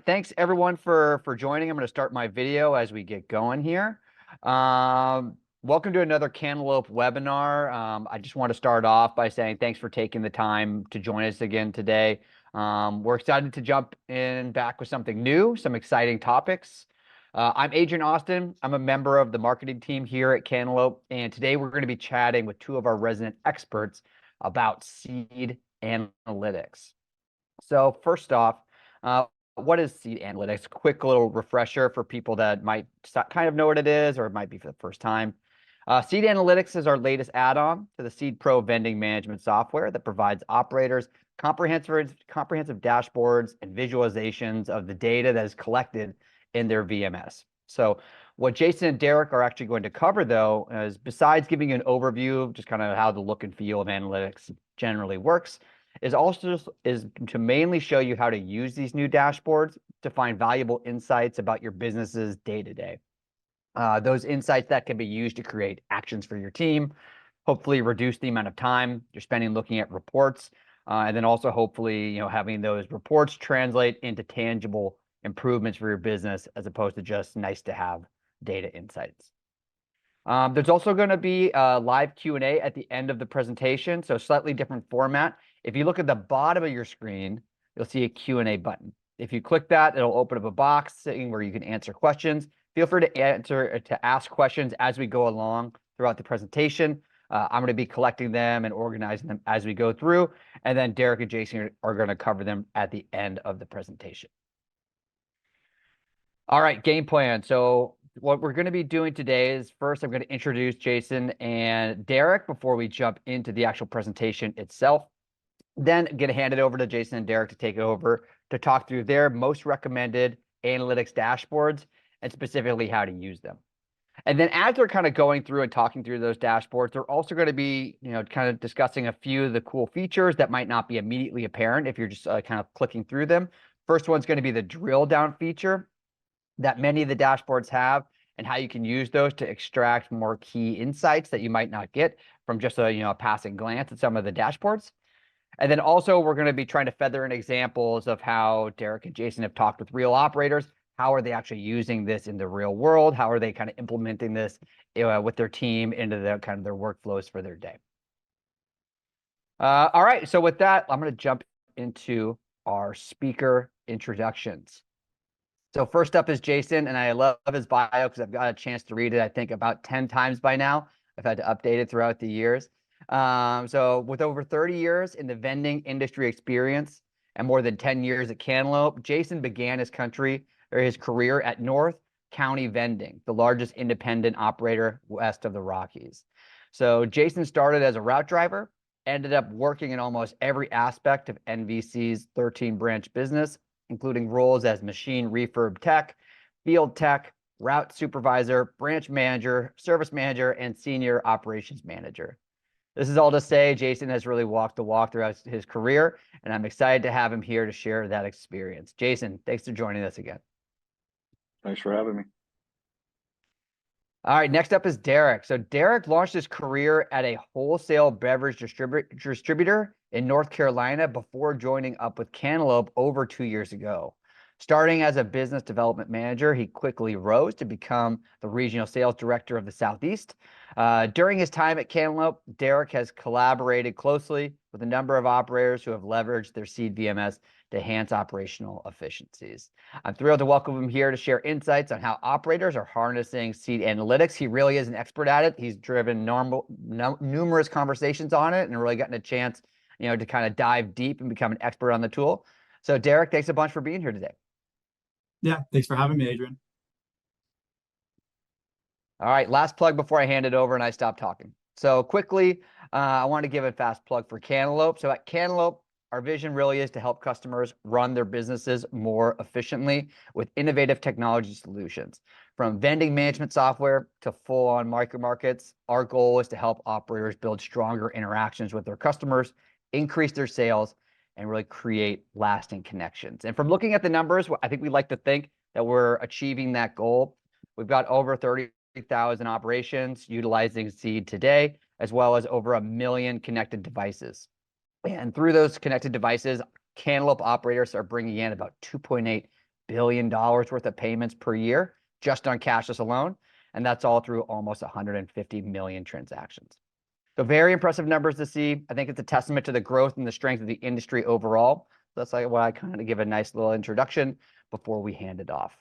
Thanks everyone for joining. I'm going to start my video as we get going here. Welcome to another Cantaloupe webinar. I just want to start off by saying thanks for taking the time to join us again today. We're excited to jump in back with something new, some exciting topics. I'm Adrian Austin. I'm a member of the marketing team here at Cantaloupe, and today we're going to be chatting with two of our resident experts about seed analytics. So first off, what is seed analytics? Quick little refresher for people that might kind of know what it is, or it might be for the first time. Seed analytics is our latest add-on to the Seed Pro vending management software that provides operators comprehensive dashboards and visualizations of the data that is collected in their VMS. So what Jason and Derek are actually going to cover, though, is besides giving you an overview of just kind of how the look and feel of analytics generally works, is to mainly show you how to use these new dashboards to find valuable insights about your business's day-to-day. Those insights that can be used to create actions for your team, hopefully reduce the amount of time you're spending looking at reports, and then also hopefully having those reports translate into tangible improvements for your business as opposed to just nice to have data insights. There's also going to be a live Q&A at the end of the presentation, so slightly different format. If you look at the bottom of your screen, you'll see a Q&A button. If you click that, it'll open up a box where you can answer questions. Feel free to ask questions as we go along throughout the presentation. I'm going to be collecting them and organizing them as we go through, and then Derek and Jason are going to cover them at the end of the presentation. All right, game plan. So what we're going to be doing today is first I'm going to introduce Jason and Derek before we jump into the actual presentation itself. Then I'm going to hand it over to Jason and Derek to take over to talk through their most recommended analytics dashboards and specifically how to use them. And then as they're kind of going through and talking through those dashboards, they're also going to be, kind of discussing a few of the cool features that might not be immediately apparent if you're just kind of clicking through them. First one's going to be the drill down feature that many of the dashboards have, and how you can use those to extract more key insights that you might not get from just a passing glance at some of the dashboards. And then also we're going to be trying to feather in examples of how Derek and Jason have talked with real operators. How are they actually using this in the real world? How are they kind of implementing this with their team into their workflows for their day? All right, so with that, I'm going to jump into our speaker introductions. So first up is Jason, and I love his bio because I've got a chance to read it, I think, about 10 times by now. I've had to update it throughout the years. So with over 30 years in the vending industry experience and more than 10 years at Cantaloupe, Jason began his career at North County Vending, the largest independent operator west of the Rockies. So Jason started as a route driver, ended up working in almost every aspect of NVC's 13-branch business, including roles as machine refurb tech, field tech, route supervisor, branch manager, service manager, and senior operations manager. This is all to say Jason has really walked the walk throughout his career, and I'm excited to have him here to share that experience. Jason, thanks for joining us again. Thanks for having me. All right, next up is Derek. So Derek launched his career at a wholesale beverage distributor in North Carolina before joining up with Cantaloupe over 2 years ago. Starting as a business development manager, he quickly rose to become the regional sales director of the Southeast. During his time at Cantaloupe, Derek has collaborated closely with a number of operators who have leveraged their Seed VMS to enhance operational efficiencies. I'm thrilled to welcome him here to share insights on how operators are harnessing Seed analytics. He really is an expert at it. He's driven numerous conversations on it and really gotten a chance, to kind of dive deep and become an expert on the tool. So Derek, thanks a bunch for being here today. Yeah, thanks for having me, Adrian. All right, last plug before I hand it over and I stop talking. So quickly, I want to give a fast plug for Cantaloupe. So at Cantaloupe, our vision really is to help customers run their businesses more efficiently with innovative technology solutions. From vending management software to full-on micro markets, our goal is to help operators build stronger interactions with their customers, increase their sales, and really create lasting connections. And from looking at the numbers, I think we like to think that we're achieving that goal. We've got over 30,000 operations utilizing Seed today, as well as over 1 million connected devices. And through those connected devices, Cantaloupe operators are bringing in about $2.8 billion worth of payments per year just on cashless alone. And that's all through almost 150 million transactions. So very impressive numbers to see. I think it's a testament to the growth and the strength of the industry overall. That's like why I kind of give a nice little introduction before we hand it off.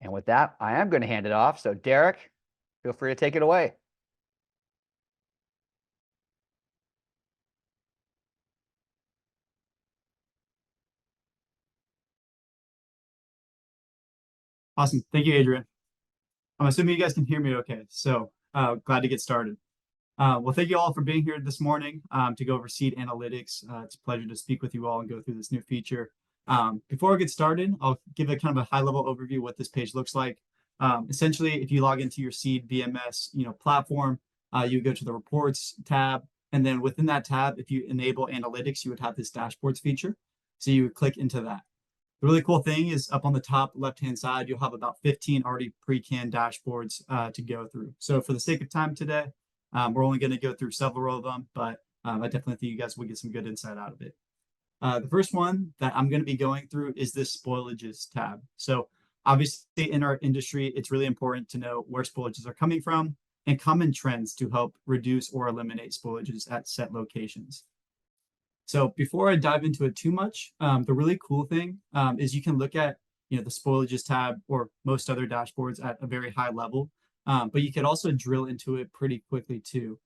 And with that, I am going to hand it off. So Derek, feel free to take it away. Awesome. Thank you, Adrian. I'm assuming you guys can hear me okay. So glad to get started. Well, thank you all for being here this morning to go over seed analytics. It's a pleasure to speak with you all and go through this new feature. Before I get started, I'll give a kind of a high-level overview of what this page looks like. Essentially, if you log into your seed VMS platform, you would go to the reports tab. And then within that tab, if you enable analytics, you would have this dashboards feature. So you would click into that. The really cool thing is up on the top left-hand side, you'll have about 15 already pre-canned dashboards to go through. So for the sake of time today, we're only going to go through several of them, but I definitely think you guys will get some good insight out of it. The first one that I'm going to be going through is this spoilages tab. So obviously in our industry, it's really important to know where spoilages are coming from and common trends to help reduce or eliminate spoilages at set locations. So before I dive into it too much, the really cool thing is you can look at the spoilages tab or most other dashboards at a very high level, but you could also drill into it pretty quickly too.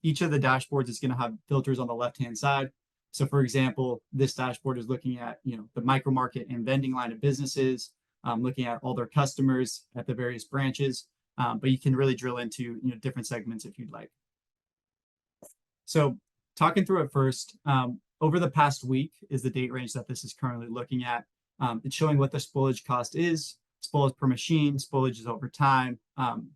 Each of the dashboards is going to have filters on the left-hand side. So for example, this dashboard is looking at the micro market and vending line of businesses, looking at all their customers at the various branches, but you can really drill into different segments if you'd like. So talking through it first, over the past week is the date range that this is currently looking at. It's showing what the spoilage cost is, spoilage per machine, spoilages over time,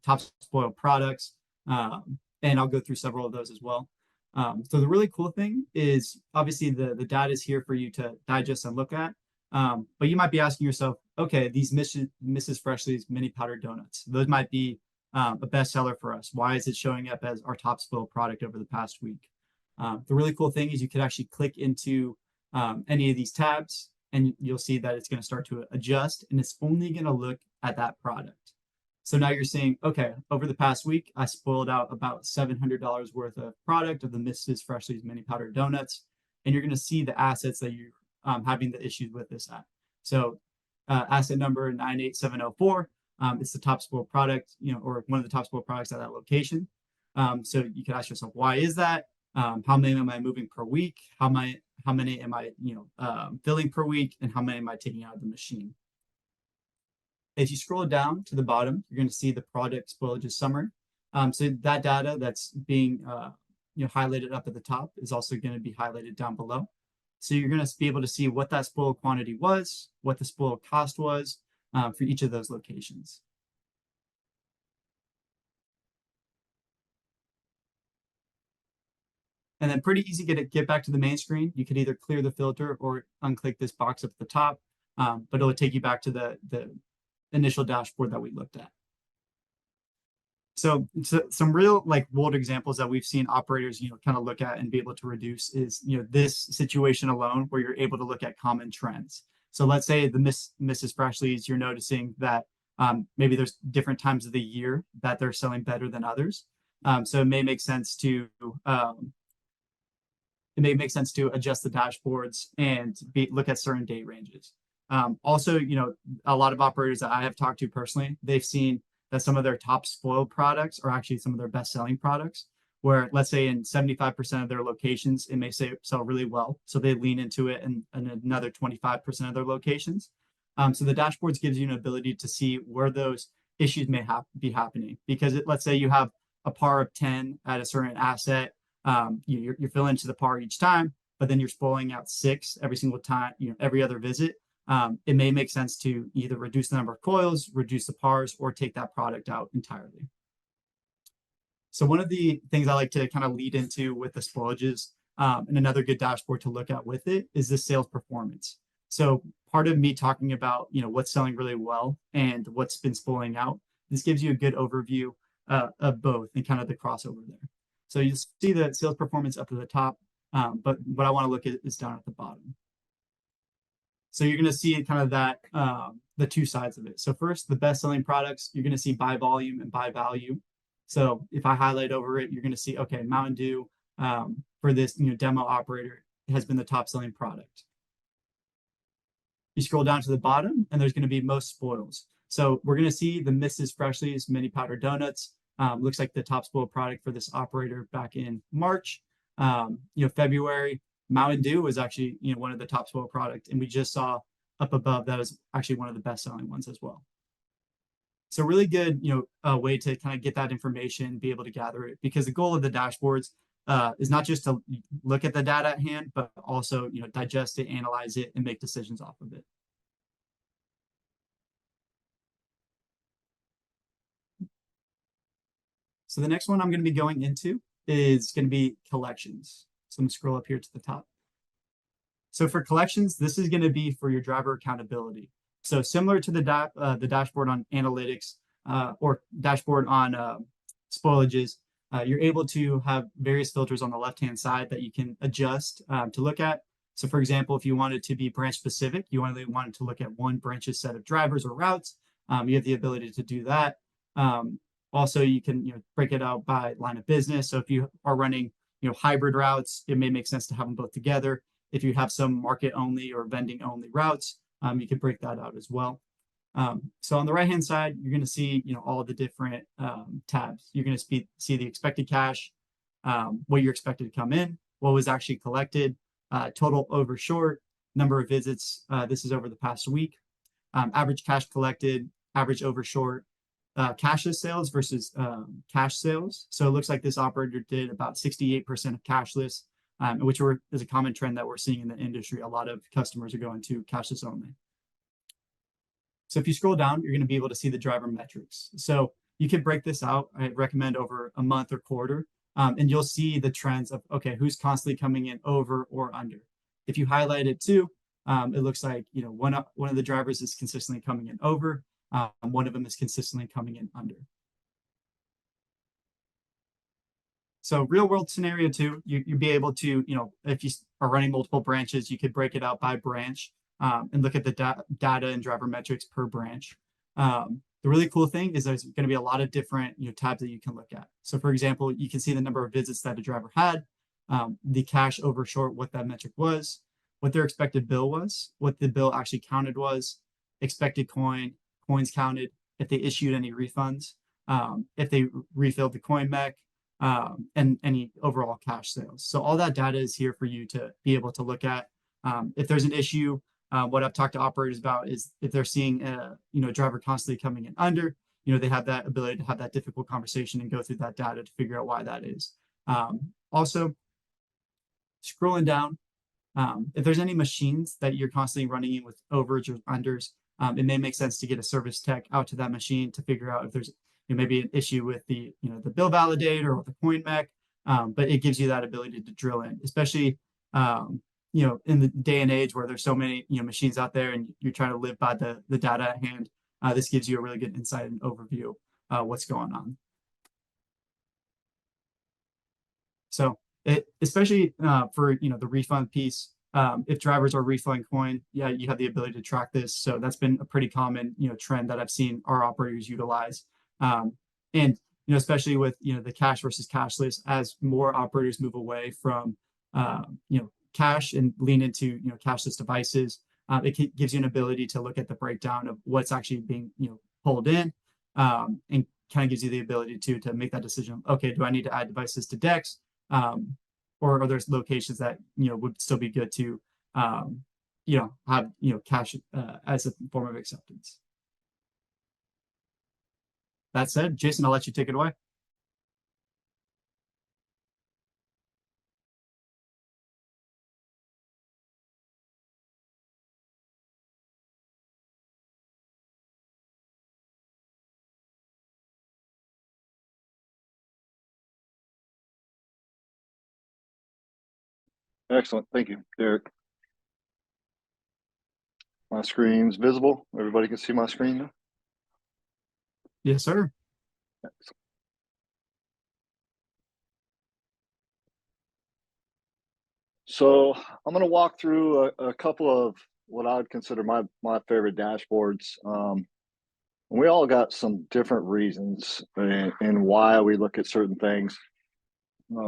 top spoiled products, and I'll go through several of those as well. So the really cool thing is obviously the data is here for you to digest and look at, but you might be asking yourself, okay, these Mrs. Freshly's mini powdered donuts, those might be a bestseller for us. Why is it showing up as our top spoiled product over the past week? The really cool thing is you could actually click into any of these tabs and you'll see that it's going to start to adjust and it's only going to look at that product. So now you're saying, okay, over the past week, I spoiled out about $700 worth of product of the Mrs. Freshly's mini powdered donuts. And you're going to see the assets that you're having the issues with this at. So asset number 98704, it's the top spoiled product, or one of the top spoiled products at that location. So you can ask yourself, why is that? How many am I moving per week? How many am I filling per week? And how many am I taking out of the machine? If you scroll down to the bottom, you're going to see the product spoilages summary. So that data that's being highlighted up at the top is also going to be highlighted down below. So you're going to be able to see what that spoiled quantity was, what the spoiled cost was for each of those locations. And then pretty easy to get back to the main screen. You could either clear the filter or unclick this box up at the top, but it'll take you back to the initial dashboard that we looked at. So some real world examples that we've seen operators kind of look at and be able to reduce is this situation alone where you're able to look at common trends. So let's say the Mrs. Freshly's, you're noticing that maybe there's different times of the year that they're selling better than others. So it may make sense to adjust the dashboards and look at certain date ranges. Also, a lot of operators that I have talked to personally, they've seen that some of their top spoiled products are actually some of their best selling products, where let's say in 75% of their locations, it may sell really well. So they lean into it in another 25% of their locations. So the dashboards gives you an ability to see where those issues may be happening. Because let's say you have a par of 10 at a certain asset, you're filling into the par each time, but then you're spoiling out 6 every single time, every other visit. It may make sense to either reduce the number of coils, reduce the pars, or take that product out entirely. So one of the things I like to kind of lead into with the spoilages, and another good dashboard to look at with it is the sales performance. So part of me talking about what's selling really well and what's been spoiling out, this gives you a good overview of both and kind of the crossover there. So you see the sales performance up to the top, but what I want to look at is down at the bottom. So you're going to see kind of that the two sides of it. So first, the best selling products, you're going to see by volume and by value. So if I highlight over it, you're going to see, okay, Mountain Dew for this demo operator has been the top selling product. You scroll down to the bottom, and there's going to be most spoils. So we're going to see the Mrs. Freshly's mini powder donuts. Looks like the top spoil product for this operator back in March. February, Mountain Dew was actually one of the top spoil product, and we just saw up above that was actually one of the best selling ones as well. So really good, way to kind of get that information, be able to gather it, because the goal of the dashboards is not just to look at the data at hand, but also digest it, analyze it, and make decisions off of it. So the next one I'm going to be going into is going to be collections. So I'm going to scroll up here to the top. So for collections, this is going to be for your driver accountability. So similar to the dashboard on analytics or dashboard on spoilages, you're able to have various filters on the left-hand side that you can adjust to look at. So for example, if you wanted to be branch specific, you only wanted to look at one branch's set of drivers or routes, you have the ability to do that. Also, you can break it out by line of business. So if you are running hybrid routes, it may make sense to have them both together. If you have some market only or vending only routes, you can break that out as well. So on the right hand side, you're going to see all the different tabs. You're going to see the expected cash, what you're expected to come in, what was actually collected, total over short, number of visits. This is over the past week, average cash collected, average over short, cashless sales versus cash sales. So it looks like this operator did about 68% of cashless, which is a common trend that we're seeing in the industry. A lot of customers are going to cashless only. So if you scroll down, you're going to be able to see the driver metrics. So you can break this out. I recommend over a month or quarter, and you'll see the trends of, okay, who's constantly coming in over or under. If you highlight it too, it looks like one of the drivers is consistently coming in over. One of them is consistently coming in under. So real world scenario too, you'd be able to, if you are running multiple branches, you could break it out by branch and look at the data and driver metrics per branch. The really cool thing is there's going to be a lot of different tabs that you can look at. So for example, you can see the number of visits that a driver had, the cash over short, what that metric was, what their expected bill was, what the bill actually counted was, expected coins counted, if they issued any refunds, if they refilled the coin mech, and any overall cash sales. So all that data is here for you to be able to look at. If there's an issue, what I've talked to operators about is if they're seeing a driver constantly coming in under, they have that ability to have that difficult conversation and go through that data to figure out why that is. Also, scrolling down, if there's any machines that you're constantly running in with overage or unders, it may make sense to get a service tech out to that machine to figure out if there's maybe an issue with the the bill validator or the coin mech, but it gives you that ability to drill in, especially in the day and age where there's so many machines out there and you're trying to live by the data at hand. This gives you a really good insight and overview what's going on. So especially for the refund piece, if drivers are refilling coin, yeah, you have the ability to track this. So that's been a pretty common trend that I've seen our operators utilize. And especially with the cash versus cashless, as more operators move away from cash and lean into cashless devices, it gives you an ability to look at the breakdown of what's actually being pulled in, and kind of gives you the ability to make that decision. Okay, do I need to add devices to Dex? Or are there locations that would still be good to have cash as a form of acceptance? That said, Jason, I'll let you take it away. Excellent. Thank you, Derek. My screen's visible. Everybody can see my screen now? Yes, sir. So I'm going to walk through a couple of what I would consider my favorite dashboards. We all got some different reasons and why we look at certain things,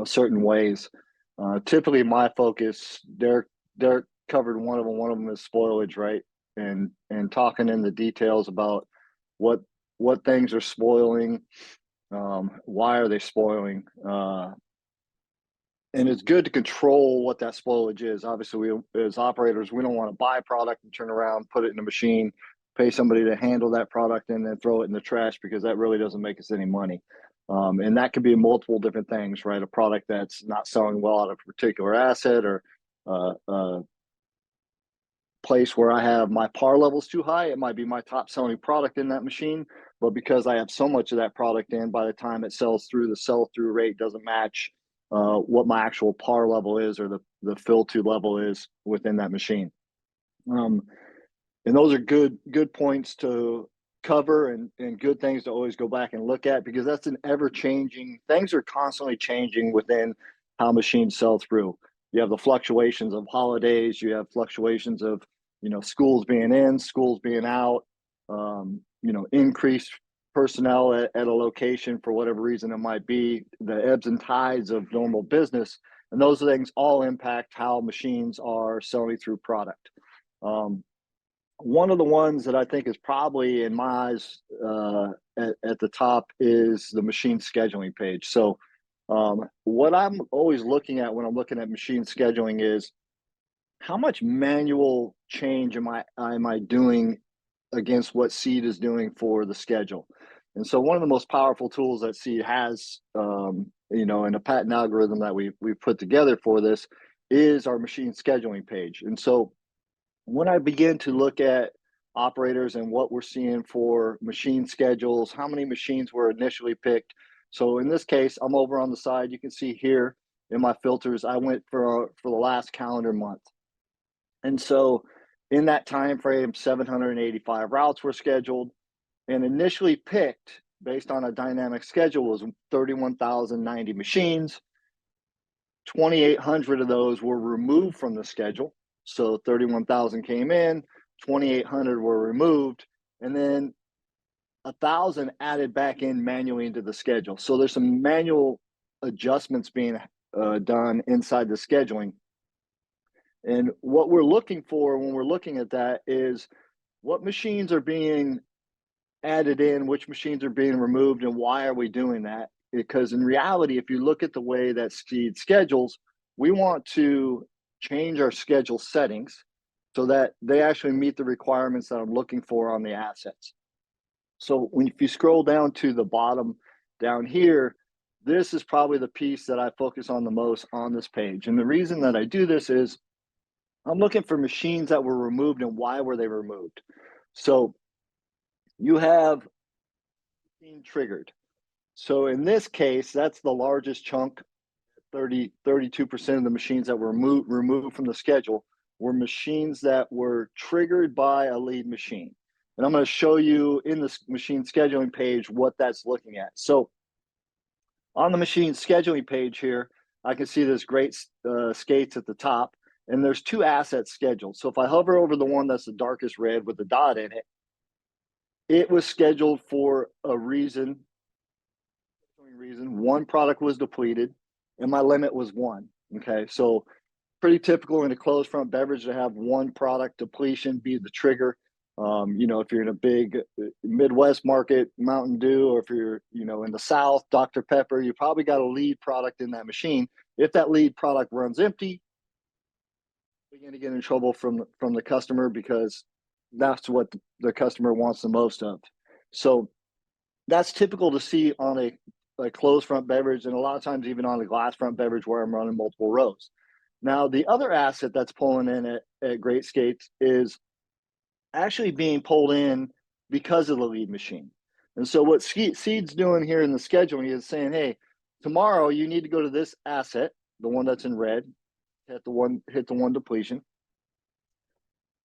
certain ways. Typically, my focus, Derek covered one of them. One of them is spoilage, right? And talking in the details about what things are spoiling, why are they spoiling, and it's good to control what that spoilage is. Obviously, we as operators, we don't want to buy a product and turn around, put it in a machine, pay somebody to handle that product, and then throw it in the trash, because that really doesn't make us any money. And that could be multiple different things, right? A product that's not selling well out of a particular asset, or a place where I have my par levels too high. It might be my top selling product in that machine, but because I have so much of that product in, by the time it sells through, the sell through rate doesn't match what my actual par level is, or the fill to level is within that machine. And those are good points to cover, and good things to always go back and look at, because that's an ever changing, things are constantly changing within how machines sell through. You have the fluctuations of holidays, you have fluctuations of, schools being in, schools being out, increased personnel at a location for whatever reason it might be, the ebbs and tides of normal business, and those things all impact how machines are selling through product. One of the ones that I think is probably, in my eyes, at the top is the machine scheduling page. So what I'm always looking at when I'm looking at machine scheduling is, how much manual change am I doing against what Seed is doing for the schedule? And so one of the most powerful tools that Seed has, in a patent algorithm that we've put together for this, is our machine scheduling page. And so when I begin to look at operators and what we're seeing for machine schedules, how many machines were initially picked. So in this case, I'm over on the side. You can see here in my filters, I went for the last calendar month. And so in that time frame, 785 routes were scheduled, and initially picked based on a dynamic schedule was 31,090 machines. 2,800 of those were removed from the schedule. So 31,000 came in, 2,800 were removed, and then 1,000 added back in manually into the schedule. So there's some manual adjustments being done inside the scheduling. And what we're looking for when we're looking at that is, what machines are being added in, which machines are being removed, and why are we doing that? Because in reality, if you look at the way that Seed schedules, we want to change our schedule settings so that they actually meet the requirements that I'm looking for on the assets. So if you scroll down to the bottom down here, this is probably the piece that I focus on the most on this page. And the reason that I do this is, I'm looking for machines that were removed and why were they removed. So you have being triggered. So in this case, that's the largest chunk. 32% of the machines that were removed from the schedule were machines that were triggered by a lead machine. And I'm going to show you in the machine scheduling page what that's looking at. So on the machine scheduling page here, I can see this great skates at the top, and there's two assets scheduled. So if I hover over the one that's the darkest red with the dot in it, it was scheduled for a reason. One product was depleted, and my limit was one. Okay, so pretty typical in a closed front beverage to have one product depletion be the trigger. If you're in a big Midwest market, Mountain Dew, or if you're, in the South, Dr. Pepper, you probably got a lead product in that machine. If that lead product runs empty, you're going to get in trouble from the customer, because that's what the customer wants the most of. So that's typical to see on a closed front beverage, and a lot of times even on a glass front beverage where I'm running multiple rows. Now, the other asset that's pulling in at Great Skates is actually being pulled in because of the lead machine. And so what Seed's doing here in the scheduling is saying, hey, tomorrow you need to go to this asset, the one that's in red, hit the one depletion.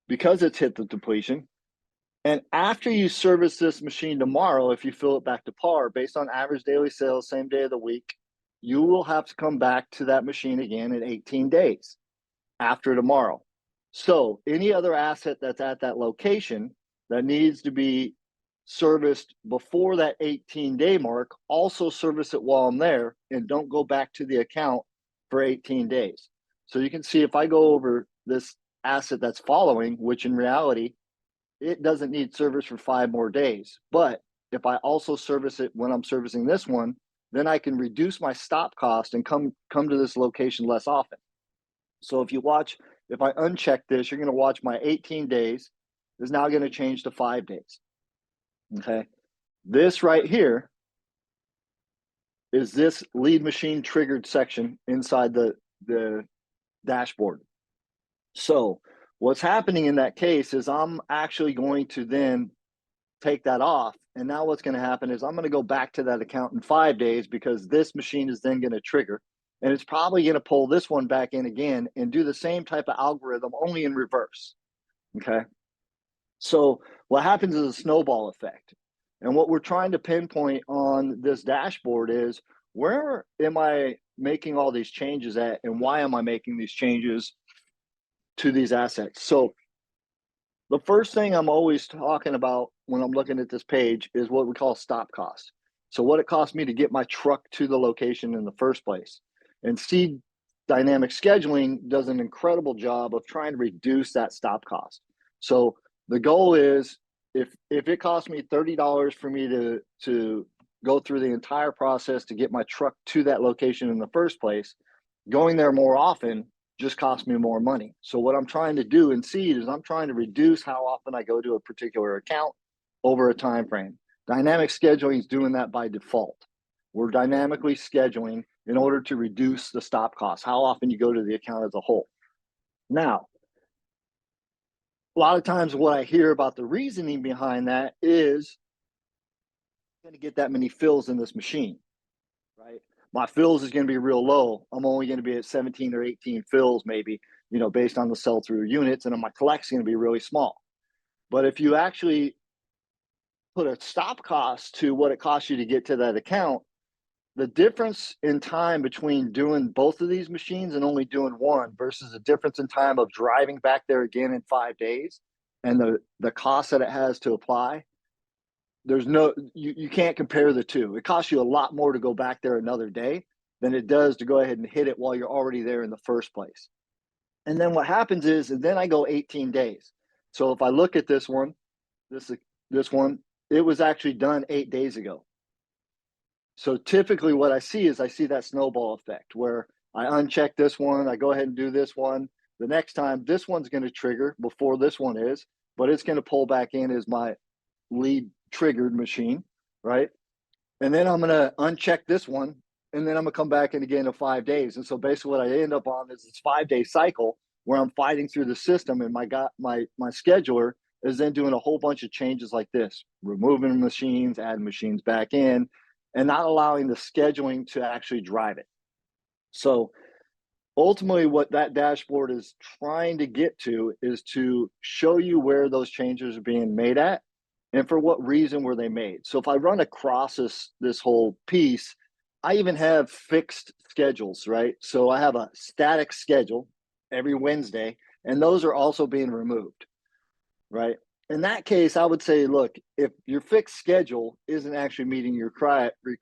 Because it's hit the depletion, and after you service this machine tomorrow, if you fill it back to par based on average daily sales, same day of the week, you will have to come back to that machine again in 18 days after tomorrow. So any other asset that's at that location that needs to be serviced before that 18-day mark, also service it while I'm there and don't go back to the account for 18 days. So you can see if I go over this asset that's following, which in reality, it doesn't need service for 5 more days. But if I also service it when I'm servicing this one, then I can reduce my stop cost and come to this location less often. So if you watch, if I uncheck this, you're going to watch my 18 days is now going to change to 5 days. Okay. This right here is this lead machine triggered section inside the dashboard. So what's happening in that case is I'm actually going to then take that off. And now what's going to happen is I'm going to go back to that account in 5 days because this machine is then going to trigger. And it's probably going to pull this one back in again and do the same type of algorithm, only in reverse. Okay. So what happens is a snowball effect. And what we're trying to pinpoint on this dashboard is, where am I making all these changes at, and why am I making these changes to these assets? So the first thing I'm always talking about when I'm looking at this page is what we call stop cost. So what it cost me to get my truck to the location in the first place. And Seed Dynamic Scheduling does an incredible job of trying to reduce that stop cost. So the goal is, if it costs me $30 for me to go through the entire process to get my truck to that location in the first place, going there more often just costs me more money. So what I'm trying to do in Seed is I'm trying to reduce how often I go to a particular account over a time frame. Dynamic scheduling is doing that by default. We're dynamically scheduling in order to reduce the stop cost, how often you go to the account as a whole. Now, a lot of times what I hear about the reasoning behind that is, I'm going to get that many fills in this machine, right? My fills is going to be real low. I'm only going to be at 17 or 18 fills, maybe, based on the sell-through units, and then my collect's going to be really small. But if you actually put a stop cost to what it costs you to get to that account, the difference in time between doing both of these machines and only doing one versus the difference in time of driving back there again in 5 days and the cost that it has to apply, you can't compare the two. It costs you a lot more to go back there another day than it does to go ahead and hit it while you're already there in the first place. And then what happens is, and then I go 18 days. So if I look at this one, this one, it was actually done 8 days ago. So typically what I see is that snowball effect where I uncheck this one, I go ahead and do this one. The next time this one's going to trigger before this one is, but it's going to pull back in as my lead triggered machine, right? And then I'm going to uncheck this one, and then I'm going to come back in again in 5 days. And so basically what I end up on is this 5-day cycle where I'm fighting through the system, and my scheduler is then doing a whole bunch of changes like this, removing machines, adding machines back in, and not allowing the scheduling to actually drive it. So ultimately what that dashboard is trying to get to is to show you where those changes are being made at and for what reason were they made. So if I run across this whole piece, I even have fixed schedules, right? So I have a static schedule every Wednesday, and those are also being removed, right? In that case, I would say, look, if your fixed schedule isn't actually meeting your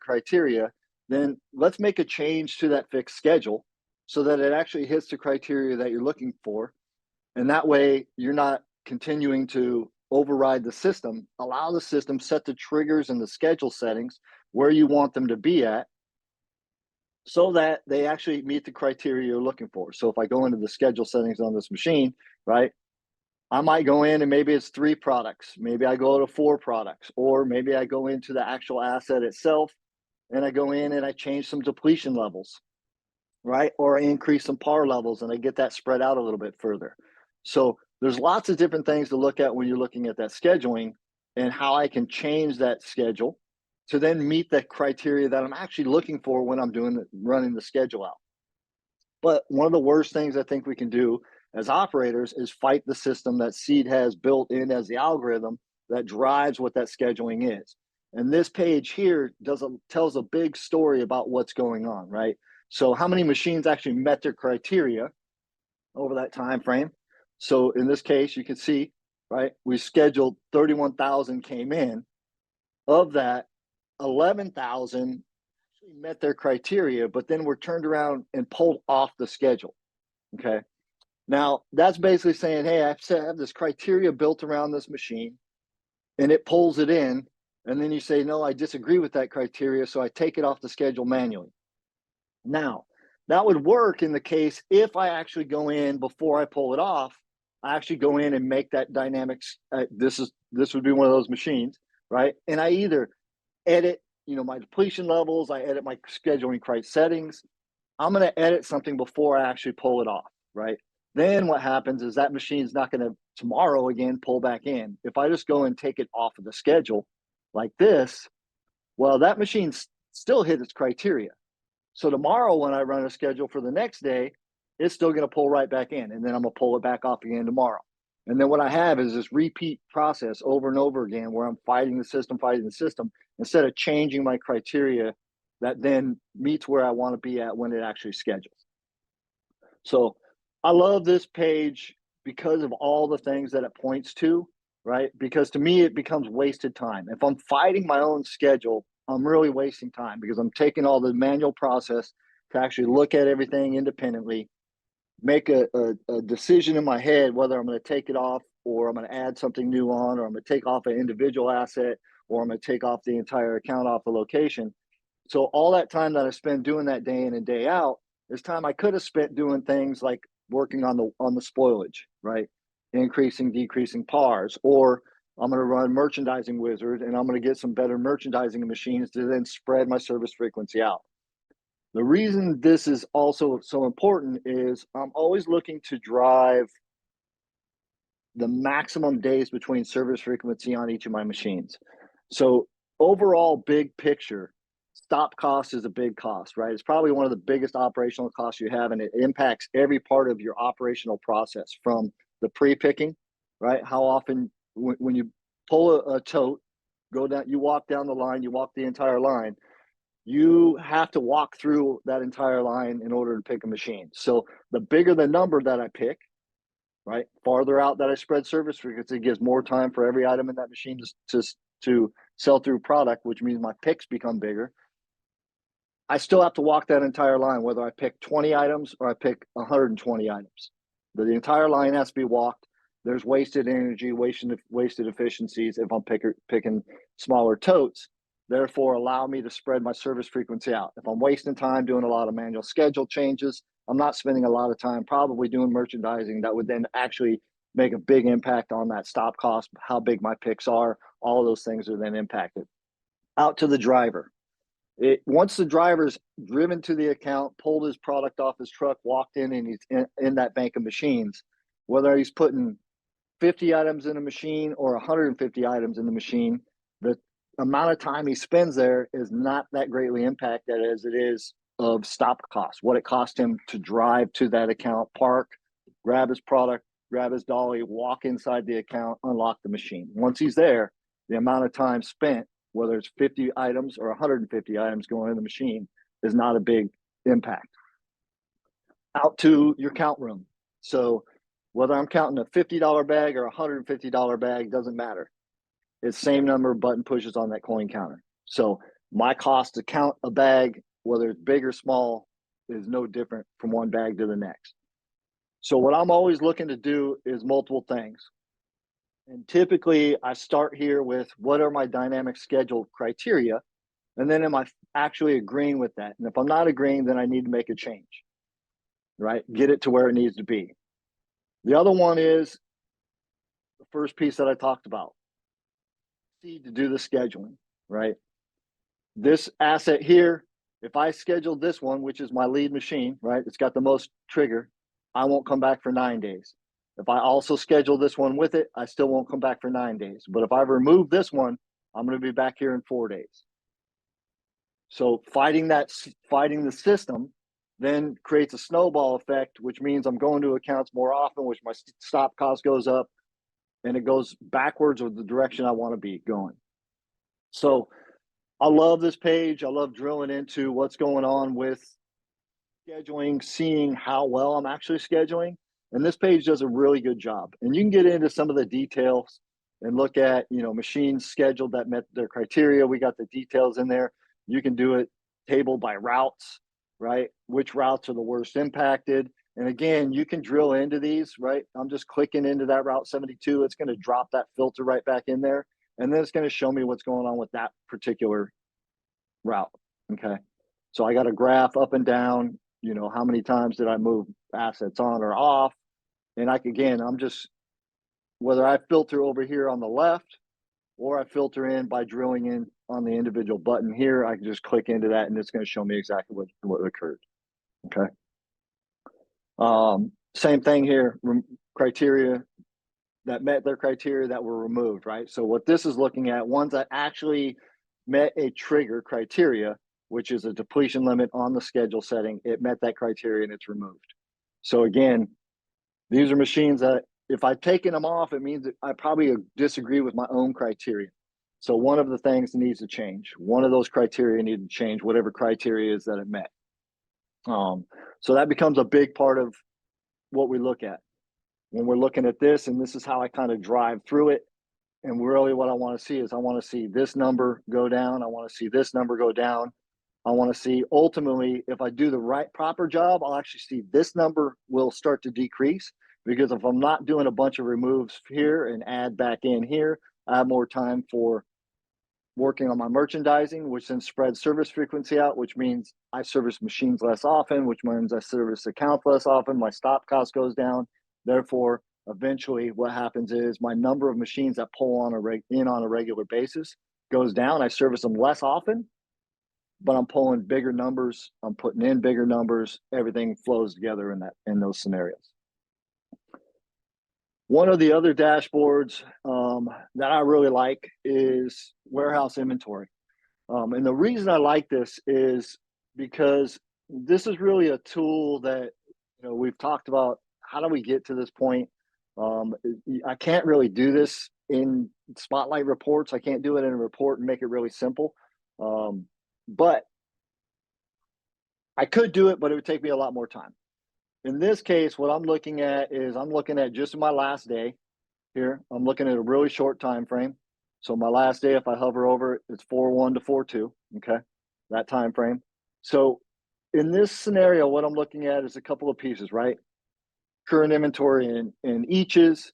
criteria, then let's make a change to that fixed schedule so that it actually hits the criteria that you're looking for. And that way you're not continuing to override the system. Allow the system, set the triggers and the schedule settings where you want them to be at so that they actually meet the criteria you're looking for. So if I go into the schedule settings on this machine, right, I might go in and maybe it's 3 products. Maybe I go to 4 products, or maybe I go into the actual asset itself and I go in and I change some depletion levels, right? Or I increase some par levels and I get that spread out a little bit further. So there's lots of different things to look at when you're looking at that scheduling and how I can change that schedule to then meet the criteria that I'm actually looking for when I'm running the schedule out. But one of the worst things I think we can do as operators is fight the system that Seed has built in as the algorithm that drives what that scheduling is. And this page here tells a big story about what's going on, right? So how many machines actually met their criteria over that time frame? So in this case, you can see, right, we scheduled 31,000 came in. Of that, 11,000 actually met their criteria, but then were turned around and pulled off the schedule. Okay. Now that's basically saying, hey, I have this criteria built around this machine and it pulls it in. And then you say, no, I disagree with that criteria. So I take it off the schedule manually. Now, that would work in the case if I actually go in before I pull it off. I actually go in and make that dynamics. This would be one of those machines, right? And I either edit, my depletion levels. I edit my scheduling criteria settings. I'm going to edit something before I actually pull it off, right? Then what happens is that machine's not going to tomorrow again pull back in. If I just go and take it off of the schedule like this, well, that machine still hit its criteria. So tomorrow when I run a schedule for the next day, it's still going to pull right back in, and then I'm going to pull it back off again tomorrow. And then what I have is this repeat process over and over again where I'm fighting the system instead of changing my criteria that then meets where I want to be at when it actually schedules. So I love this page because of all the things that it points to, right? Because to me, it becomes wasted time. If I'm fighting my own schedule, I'm really wasting time because I'm taking all the manual process to actually look at everything independently, make a decision in my head whether I'm going to take it off or I'm going to add something new on, or I'm going to take off an individual asset, or I'm going to take off the entire account off the location. So all that time that I spend doing that day in and day out is time I could have spent doing things like working on the spoilage, right? Increasing, decreasing pars, or I'm going to run merchandising wizard and I'm going to get some better merchandising machines to then spread my service frequency out. The reason this is also so important is I'm always looking to drive the maximum days between service frequency on each of my machines. So overall, big picture, stop cost is a big cost, right? It's probably one of the biggest operational costs you have, and it impacts every part of your operational process from the pre-picking, right? How often when you pull a tote, go down, you walk down the line, you walk the entire line, you have to walk through that entire line in order to pick a machine. So the bigger the number that I pick, right, farther out that I spread service frequency, it gives more time for every item in that machine to sell through product, which means my picks become bigger. I still have to walk that entire line, whether I pick 20 items or I pick 120 items. The entire line has to be walked. There's wasted energy, wasted efficiencies if I'm picking smaller totes. Therefore, allow me to spread my service frequency out. If I'm wasting time doing a lot of manual schedule changes, I'm not spending a lot of time probably doing merchandising that would then actually make a big impact on that stop cost, how big my picks are. All of those things are then impacted. Out to the driver. Once the driver's driven to the account, pulled his product off his truck, walked in, and he's in that bank of machines, whether he's putting 50 items in a machine or 150 items in the machine, the amount of time he spends there is not that greatly impacted as it is of stop costs, what it cost him to drive to that account, park, grab his product, grab his dolly, walk inside the account, unlock the machine. Once he's there, the amount of time spent, whether it's 50 items or 150 items going in the machine, is not a big impact. Out to your count room. So whether I'm counting a $50 bag or a $150 bag, doesn't matter. It's the same number of button pushes on that coin counter. So my cost to count a bag, whether it's big or small, is no different from one bag to the next. So what I'm always looking to do is multiple things. And typically I start here with what are my dynamic schedule criteria? And then am I actually agreeing with that? And if I'm not agreeing, then I need to make a change, right? Get it to where it needs to be. The other one is the first piece that I talked about. To do the scheduling, right? This asset here, if I schedule this one, which is my lead machine, right? It's got the most trigger, I won't come back for 9 days. If I also schedule this one with it, I still won't come back for 9 days. But if I remove this one, I'm going to be back here in 4 days. So fighting the system then creates a snowball effect, which means I'm going to accounts more often, which my stop cost goes up, and it goes backwards with the direction I want to be going. So I love this page. I love drilling into what's going on with scheduling, seeing how well I'm actually scheduling, And this page does a really good job. And you can get into some of the details and look at, machines scheduled that met their criteria. We got the details in there. You can do it table by routes, right? Which routes are the worst impacted. And again, you can drill into these, right? I'm just clicking into that route 72. It's going to drop that filter right back in there. And then it's going to show me what's going on with that particular route. Okay. So I got a graph up and down, how many times did I move assets on or off? And I'm just, whether I filter over here on the left or I filter in by drilling in on the individual button here, I can just click into that and it's going to show me exactly what occurred. Okay. Same thing here, criteria that met their criteria that were removed, right? So what this is looking at, ones that actually met a trigger criteria, which is a depletion limit on the schedule setting, it met that criteria and it's removed. So again, these are machines that if I've taken them off, it means that I probably disagree with my own criteria. So one of the things that needs to change. One of those criteria need to change, whatever criteria is that it met. So that becomes a big part of what we look at when we're looking at this, and this is how I kind of drive through it. And really what I want to see is I want to see this number go down. I want to see this number go down. I want to see ultimately, if I do the proper job, I'll actually see this number will start to decrease, because if I'm not doing a bunch of removes here and add back in here, I have more time for working on my merchandising, which then spreads service frequency out, which means I service machines less often, which means I service accounts less often. My stop cost goes down. Therefore, eventually what happens is my number of machines that pull on a regular basis goes down. I service them less often, but I'm pulling bigger numbers. I'm putting in bigger numbers. Everything flows together in those scenarios. One of the other dashboards that I really like is warehouse inventory. And the reason I like this is because this is really a tool that, we've talked about. How do we get to this point? I can't really do this in Spotlight reports. I can't do it in a report and make it really simple. But I could do it, but it would take me a lot more time. In this case, what I'm looking at is I'm looking at just my last day here. I'm looking at a really short time frame. So my last day, if I hover over it, it's 4/1 to 4/2. Okay, that time frame. So in this scenario, what I'm looking at is a couple of pieces, right? Current inventory in eaches,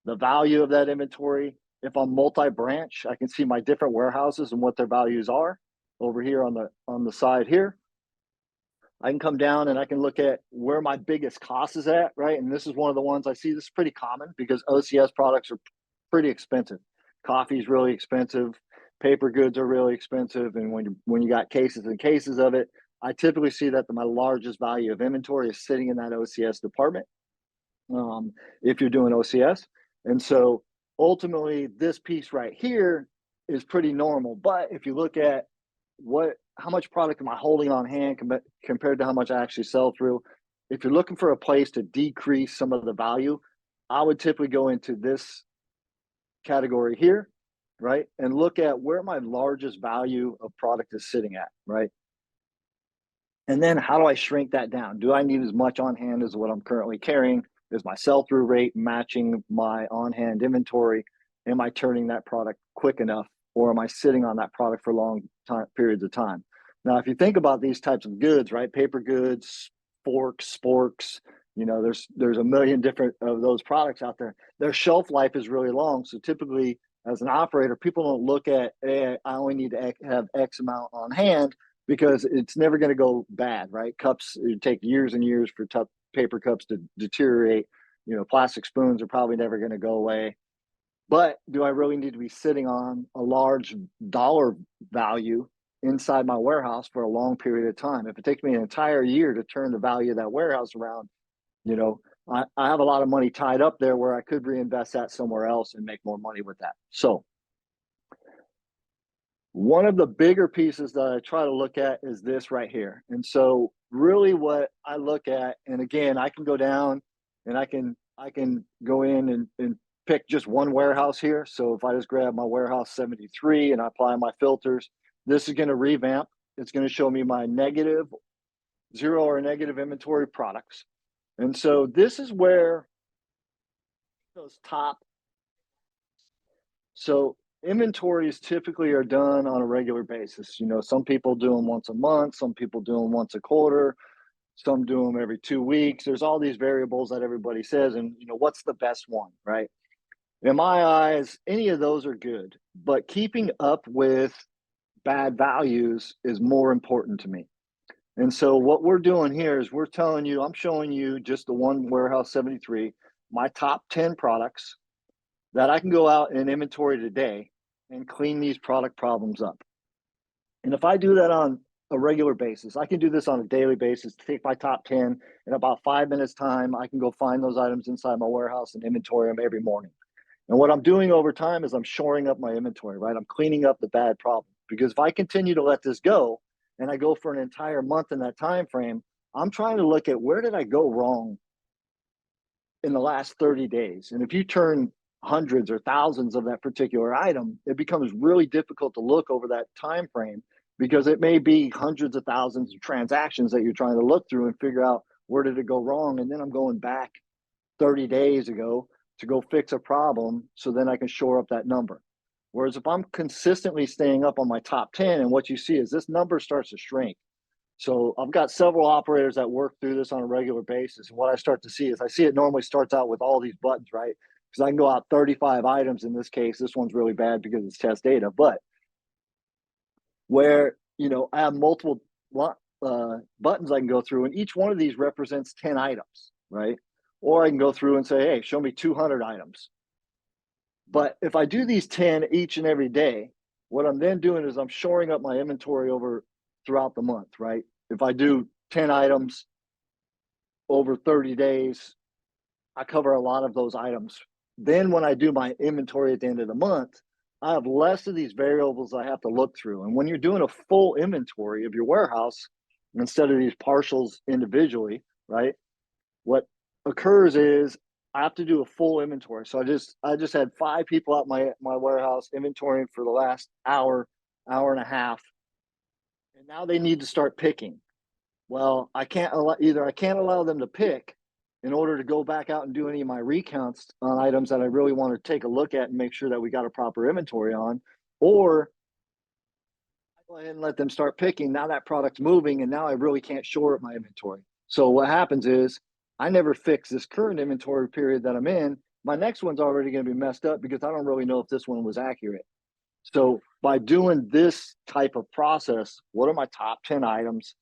the value of that inventory. If I'm multi-branch, I can see my different warehouses and what their values are over here on the side here. I can come down and I can look at where my biggest cost is at, right? And this is one of the ones I see. This is pretty common because OCS products are pretty expensive. Coffee is really expensive. Paper goods are really expensive. And when you got cases and cases of it, I typically see that my largest value of inventory is sitting in that OCS department, if you're doing OCS. And so ultimately, this piece right here is pretty normal. But if you look at how much product am I holding on hand compared to how much I actually sell through? If you're looking for a place to decrease some of the value, I would typically go into this category here, right? And look at where my largest value of product is sitting at, right? And then how do I shrink that down? Do I need as much on hand as what I'm currently carrying? Is my sell-through rate matching my on-hand inventory? Am I turning that product quick enough? Or am I sitting on that product for long periods of time? Now, if you think about these types of goods, right? Paper goods, forks, sporks, there's a million different of those products out there. Their shelf life is really long. So typically, as an operator, people don't look at, hey, I only need to have X amount on hand, because it's never going to go bad, right? Cups, it take years and years for tough paper cups to deteriorate. Plastic spoons are probably never going to go away. But do I really need to be sitting on a large dollar value inside my warehouse for a long period of time? If it takes me an entire year to turn the value of that warehouse around, I have a lot of money tied up there where I could reinvest that somewhere else and make more money with that. So one of the bigger pieces that I try to look at is this right here. And so really what I look at, and again, I can go down and I can go in and pick just one warehouse here. So if I just grab my warehouse 73 and I apply my filters, this is going to revamp. It's going to show me my negative, zero or negative inventory products. And so this is where those top, so inventories typically are done on a regular basis. Some people do them once a month, some people do them once a quarter, some do them every 2 weeks. There's all these variables that everybody says, and what's the best one, right? In my eyes, any of those are good, but keeping up with bad values is more important to me. And so what we're doing here is I'm showing you just the one warehouse 73, my top 10 products that I can go out and inventory today and clean these product problems up. And if I do that on a regular basis, I can do this on a daily basis, take my top 10 in about 5 minutes time. I can go find those items inside my warehouse and inventory them every morning. And what I'm doing over time is I'm shoring up my inventory, right? I'm cleaning up the bad problem, because if I continue to let this go and I go for an entire month in that time frame, I'm trying to look at where did I go wrong in the last 30 days. And if you turn hundreds or thousands of that particular item, it becomes really difficult to look over that time frame, because it may be hundreds of thousands of transactions that you're trying to look through and figure out where did it go wrong. And then I'm going back 30 days ago to go fix a problem, so then I can shore up that number. Whereas if I'm consistently staying up on my top 10, and what you see is this number starts to shrink. So I've got several operators that work through this on a regular basis. And what I start to see is it normally starts out with all these buttons, right? Because I can go out 35 items in this case. This one's really bad because it's test data, but where, I have multiple buttons I can go through, and each one of these represents 10 items, right? Or I can go through and say, hey, show me 200 items. But if I do these 10 each and every day, what I'm then doing is I'm shoring up my inventory over throughout the month, right? If I do 10 items over 30 days, I cover a lot of those items. Then when I do my inventory at the end of the month, I have less of these variables I have to look through. And when you're doing a full inventory of your warehouse, instead of these partials individually, right? What occurs is I have to do a full inventory. So I just had 5 people at my warehouse inventorying for the last hour and a half. And now they need to start picking. Well, I can't allow them to pick in order to go back out and do any of my recounts on items that I really want to take a look at and make sure that we got a proper inventory on, or I go ahead and let them start picking. Now that product's moving, and now I really can't shore up my inventory. So what happens is I never fix this current inventory period that I'm in. My next one's already going to be messed up because I don't really know if this one was accurate. So by doing this type of process, what are my top 10 items,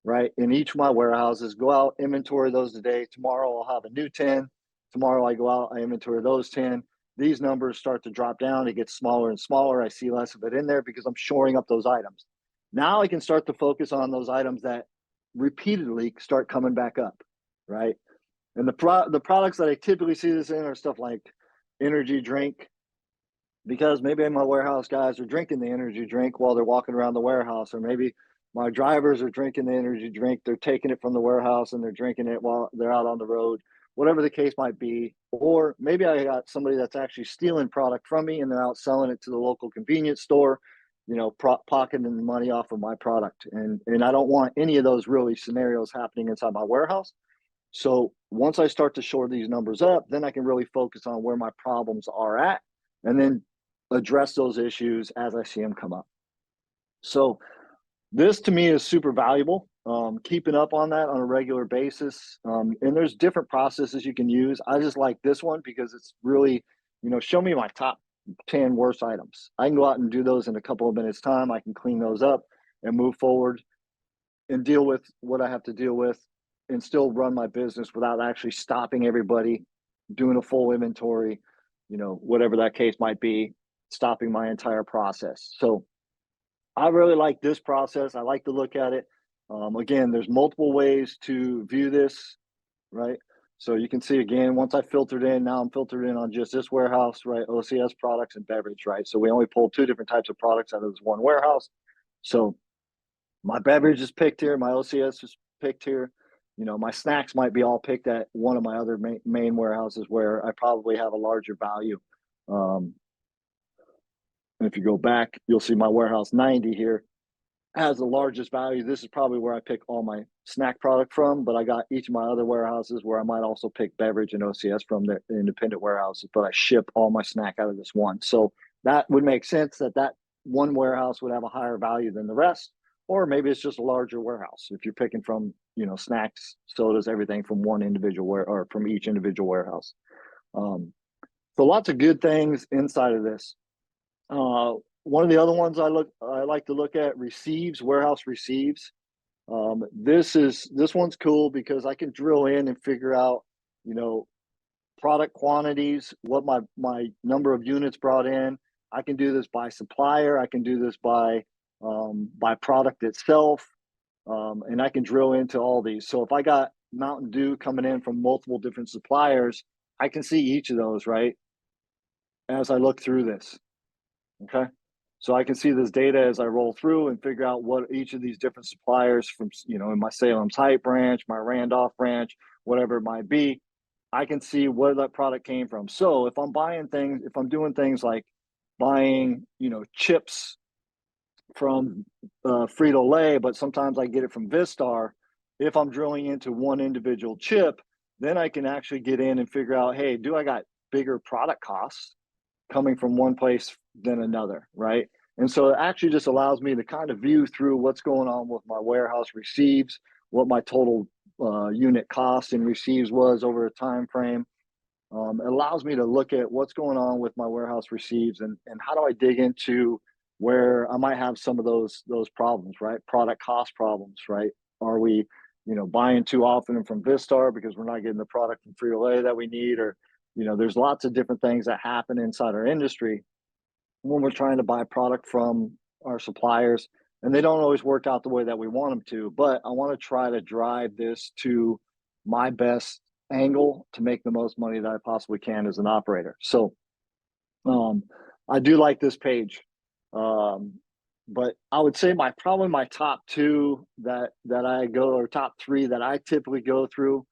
right? In each of my warehouses, go out, inventory those today. Tomorrow I'll have a new 10. Tomorrow I go out, I inventory those 10. These numbers start to drop down. It gets smaller and smaller. I see less of it in there because I'm shoring up those items. Now I can start to focus on those items that repeatedly start coming back up, right? And the products that I typically see this in are stuff like energy drink, because maybe my warehouse guys are drinking the energy drink while they're walking around the warehouse, or maybe my drivers are drinking the energy drink. They're taking it from the warehouse and they're drinking it while they're out on the road, whatever the case might be. Or maybe I got somebody that's actually stealing product from me and they're out selling it to the local convenience store, pocketing the money off of my product. And I don't want any of those really scenarios happening inside my warehouse. So once I start to shore these numbers up, then I can really focus on where my problems are at and then address those issues as I see them come up. So this to me is super valuable, keeping up on that on a regular basis. And there's different processes you can use. I just like this one because it's really, show me my top 10 worst items. I can go out and do those in a couple of minutes time. I can clean those up and move forward and deal with what I have to deal with and still run my business without actually stopping everybody, doing a full inventory, whatever that case might be, stopping my entire process. So I really like this process. I like to look at it. Again, there's multiple ways to view this, right? So you can see again, once I filtered in, now I'm filtered in on just this warehouse, right? OCS products and beverage, right? So we only pulled 2 different types of products out of this one warehouse. So my beverage is picked here. My OCS is picked here. My snacks might be all picked at one of my other main warehouses where I probably have a larger value. And if you go back, you'll see my warehouse 90 here. has the largest value. This is probably where I pick all my snack product from, but I got each of my other warehouses where I might also pick beverage and OCS from the independent warehouses, but I ship all my snack out of this one. So that would make sense that that one warehouse would have a higher value than the rest, or maybe it's just a larger warehouse. If you're picking from, snacks, sodas, everything from one individual or from each individual warehouse. So lots of good things inside of this. One of the other ones I like to look at, receives, warehouse receives. This one's cool because I can drill in and figure out, product quantities, what my number of units brought in. I can do this by supplier. I can do this by product itself, and I can drill into all these. So if I got Mountain Dew coming in from multiple different suppliers, I can see each of those, right, as I look through this. Okay. So I can see this data as I roll through and figure out what each of these different suppliers from, in my Salem's Heights branch, my Randolph branch, whatever it might be, I can see where that product came from. So if I'm doing things like buying, chips from Frito-Lay, but sometimes I get it from Vistar, if I'm drilling into one individual chip, then I can actually get in and figure out, hey, do I got bigger product costs coming from one place than another, right? And so it actually just allows me to kind of view through what's going on with my warehouse receives, what my total unit cost in receives was over a time frame. It allows me to look at what's going on with my warehouse receives and how do I dig into where I might have some of those problems, right? Product cost problems, right? Are we, buying too often from Vistar because we're not getting the product from Frito-Lay that we need, or there's lots of different things that happen inside our industry when we're trying to buy product from our suppliers, and they don't always work out the way that we want them to. But I want to try to drive this to my best angle to make the most money that I possibly can as an operator. So I do like this page. But I would say probably my top two that I go, or top three that I typically go through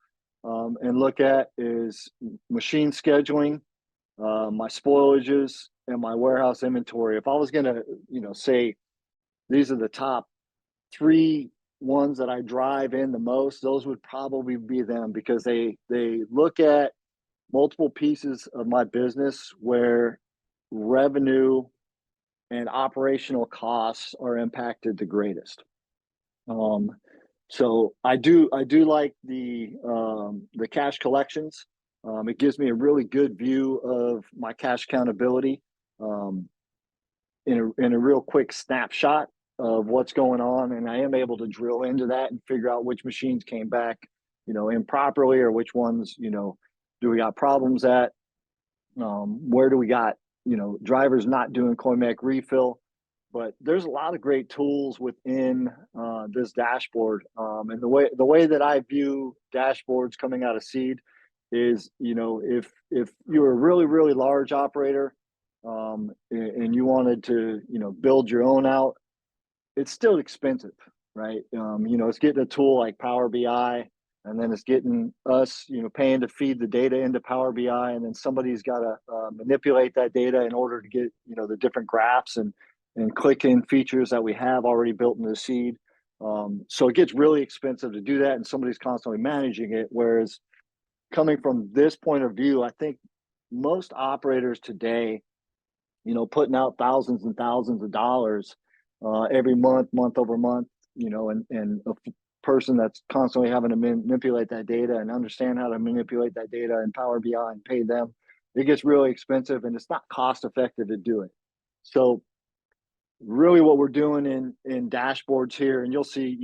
and look at, is machine scheduling, my spoilages, and my warehouse inventory. If I was going to, say these are the top three ones that I drive in the most, those would probably be them, because they look at multiple pieces of my business where revenue and operational costs are impacted the greatest. So I do like the cash collections. It gives me a really good view of my cash accountability in a real quick snapshot of what's going on, and I am able to drill into that and figure out which machines came back, improperly, or which ones, do we got problems at? Where do we got, drivers not doing CoinMech refill? But there's a lot of great tools within this dashboard, and the way that I view dashboards coming out of Seed is, if you're a really large operator, and you wanted to build your own out, it's still expensive, right? It's getting a tool like Power BI, and then it's getting us, paying to feed the data into Power BI, and then somebody's got to manipulate that data in order to get, the different graphs and click in features that we have already built into Seed. So it gets really expensive to do that, and somebody's constantly managing it. Whereas coming from this point of view, I think most operators today, putting out thousands and thousands of dollars every month over month, and a person that's constantly having to manipulate that data and understand how to manipulate that data in Power BI and pay them, it gets really expensive, and it's not cost effective to do it. So really what we're doing in dashboards here, and you'll see,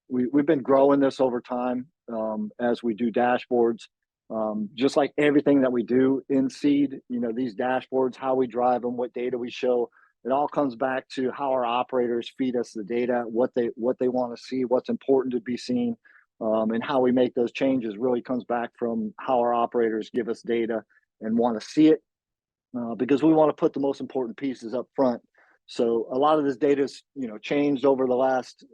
we've been growing this over time as we do dashboards. Just like everything that we do in Seed, these dashboards, how we drive them, what data we show, it all comes back to how our operators feed us the data, what they want to see, what's important to be seen, and how we make those changes really comes back from how our operators give us data and want to see it, because we want to put the most important pieces up front. So a lot of this data is, changed over the last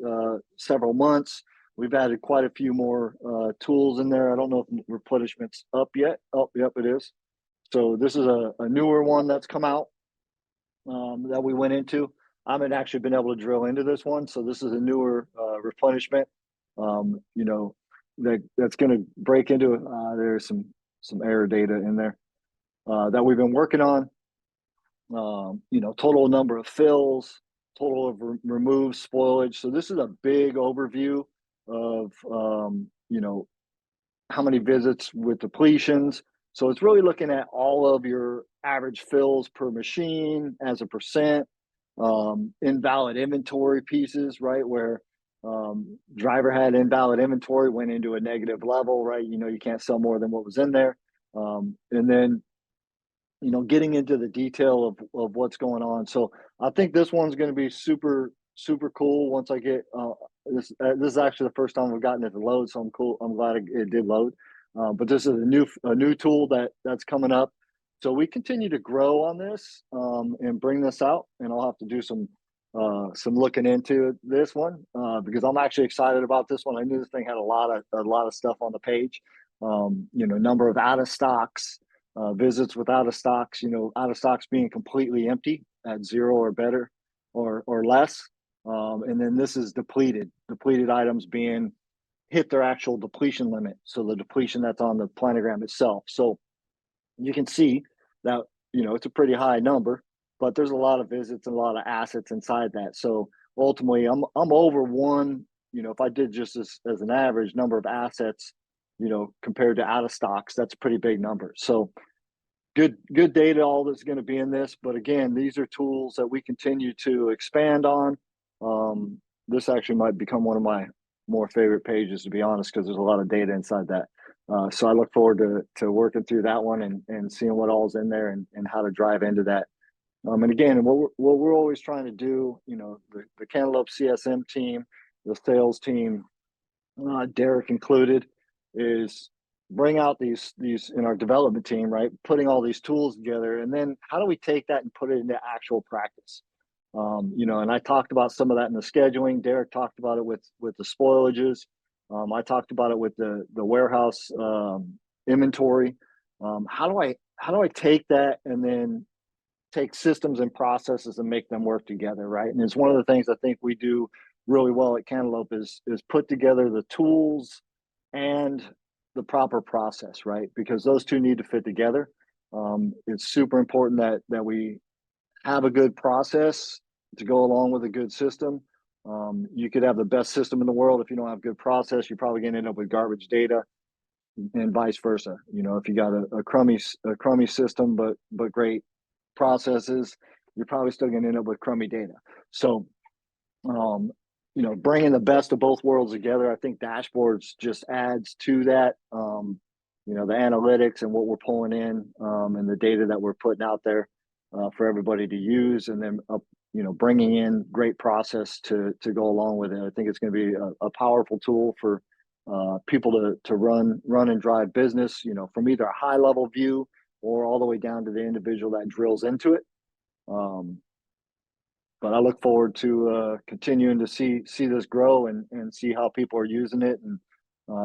several months. We've added quite a few more tools in there. I don't know if replenishment's up yet. Oh, yep, it is. So this is a newer one that's come out that we went into. haven't actually been able to drill into this one. So this is a newer replenishment, that's going to break into it. There's some error data in there that we've been working on. Total number of fills, total of removed spoilage. So this is a big overview of, how many visits with depletions. So it's really looking at all of your average fills per machine as a percent, invalid inventory pieces, right? Where driver had invalid inventory, went into a negative level, right? You can't sell more than what was in there. And then getting into the detail of what's going on. So I think this one's going to be super, super cool once I get this. This is actually the first time we've gotten it to load, so I'm cool. I'm glad it did load. But this is a new tool that's coming up. So we continue to grow on this and bring this out, and I'll have to do some looking into this one because I'm actually excited about this one. I knew this thing had a lot of stuff on the page. Number of out of stocks. Visits with out of stocks, out of stocks being completely empty at 0 or better or less. And then this is depleted items being hit their actual depletion limit. So the depletion that's on the planogram itself. So you can see that, it's a pretty high number, but there's a lot of visits and a lot of assets inside that. So ultimately I'm over one, if I did just as an average number of assets, compared to out of stocks, that's a pretty big number. So good data, all that's going to be in this. But again, these are tools that we continue to expand on. This actually might become one of my more favorite pages, to be honest, because there's a lot of data inside that. So I look forward to working through that one and seeing what all's in there and how to drive into that. And again, what we're always trying to do, the Cantaloupe CSM team, the sales team, Derek included, is bring out these in our development team, right? Putting all these tools together, and then how do we take that and put it into actual practice? And I talked about some of that in the scheduling. Derek talked about it with the spoilages. I talked about it with the warehouse inventory. How do I take that and then take systems and processes and make them work together, right? And it's one of the things I think we do really well at Cantaloupe is put together the tools and the proper process, right? Because those two need to fit together. It's super important that we have a good process to go along with a good system. You could have the best system in the world. If you don't have good process, you're probably going to end up with garbage data, and vice versa. If you got a crummy system, but great processes, you're probably still going to end up with crummy data. So, bringing the best of both worlds together, I think dashboards just adds to that. The analytics and what we're pulling in, and the data that we're putting out there for everybody to use, and then bringing in great process to go along with it. I think it's going to be a powerful tool for people to run and drive business, from either a high level view or all the way down to the individual that drills into it. But I look forward to continuing to see this grow and see how people are using it and